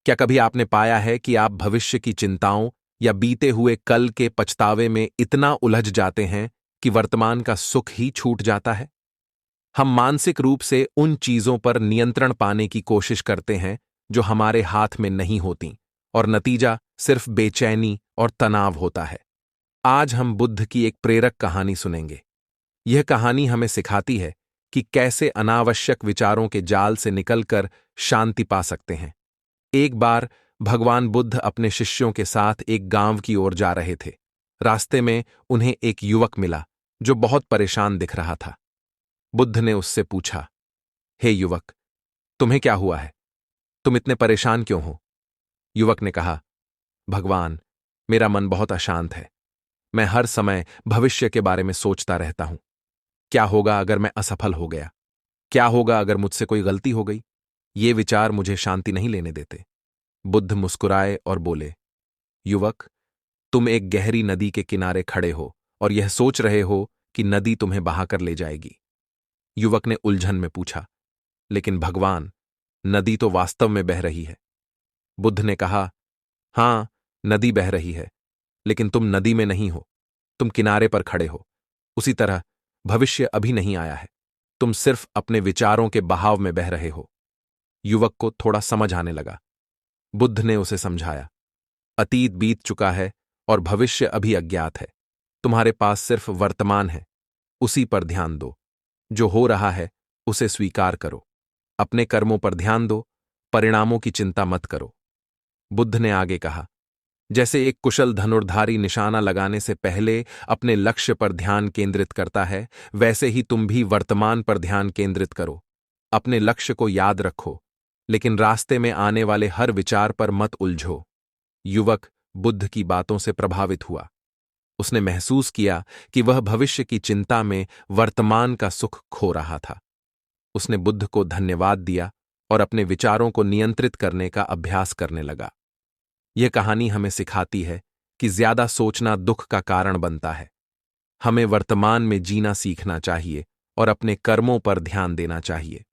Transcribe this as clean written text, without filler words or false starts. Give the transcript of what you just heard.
क्या कभी आपने पाया है कि आप भविष्य की चिंताओं या बीते हुए कल के पछतावे में इतना उलझ जाते हैं कि वर्तमान का सुख ही छूट जाता है? हम मानसिक रूप से उन चीजों पर नियंत्रण पाने की कोशिश करते हैं जो हमारे हाथ में नहीं होती, और नतीजा सिर्फ बेचैनी और तनाव होता है। आज हम बुद्ध की एक प्रेरक कहानी सुनेंगे। यह कहानी हमें सिखाती है कि कैसे अनावश्यक विचारों के जाल से निकलकर शांति पा सकते हैं। एक बार भगवान बुद्ध अपने शिष्यों के साथ एक गांव की ओर जा रहे थे। रास्ते में उन्हें एक युवक मिला जो बहुत परेशान दिख रहा था। बुद्ध ने उससे पूछा, हे युवक, तुम्हें क्या हुआ है? तुम इतने परेशान क्यों हो? युवक ने कहा, भगवान, मेरा मन बहुत अशांत है। मैं हर समय भविष्य के बारे में सोचता रहता हूं। क्या होगा अगर मैं असफल हो गया? क्या होगा अगर मुझसे कोई गलती हो गई? ये विचार मुझे शांति नहीं लेने देते। बुद्ध मुस्कुराए और बोले, युवक, तुम एक गहरी नदी के किनारे खड़े हो और यह सोच रहे हो कि नदी तुम्हें बहाकर ले जाएगी। युवक ने उलझन में पूछा, लेकिन भगवान, नदी तो वास्तव में बह रही है। बुद्ध ने कहा, हां, नदी बह रही है, लेकिन तुम नदी में नहीं हो, तुम किनारे पर खड़े हो। उसी तरह भविष्य अभी नहीं आया है, तुम सिर्फ अपने विचारों के बहाव में बह रहे हो। युवक को थोड़ा समझ आने लगा। बुद्ध ने उसे समझाया, अतीत बीत चुका है और भविष्य अभी अज्ञात है। तुम्हारे पास सिर्फ वर्तमान है, उसी पर ध्यान दो। जो हो रहा है उसे स्वीकार करो। अपने कर्मों पर ध्यान दो, परिणामों की चिंता मत करो। बुद्ध ने आगे कहा, जैसे एक कुशल धनुर्धारी निशाना लगाने से पहले अपने लक्ष्य पर ध्यान केंद्रित करता है, वैसे ही तुम भी वर्तमान पर ध्यान केंद्रित करो। अपने लक्ष्य को याद रखो, लेकिन रास्ते में आने वाले हर विचार पर मत उलझो। युवक बुद्ध की बातों से प्रभावित हुआ। उसने महसूस किया कि वह भविष्य की चिंता में वर्तमान का सुख खो रहा था। उसने बुद्ध को धन्यवाद दिया और अपने विचारों को नियंत्रित करने का अभ्यास करने लगा। यह कहानी हमें सिखाती है कि ज्यादा सोचना दुख का कारण बनता है। हमें वर्तमान में जीना सीखना चाहिए और अपने कर्मों पर ध्यान देना चाहिए।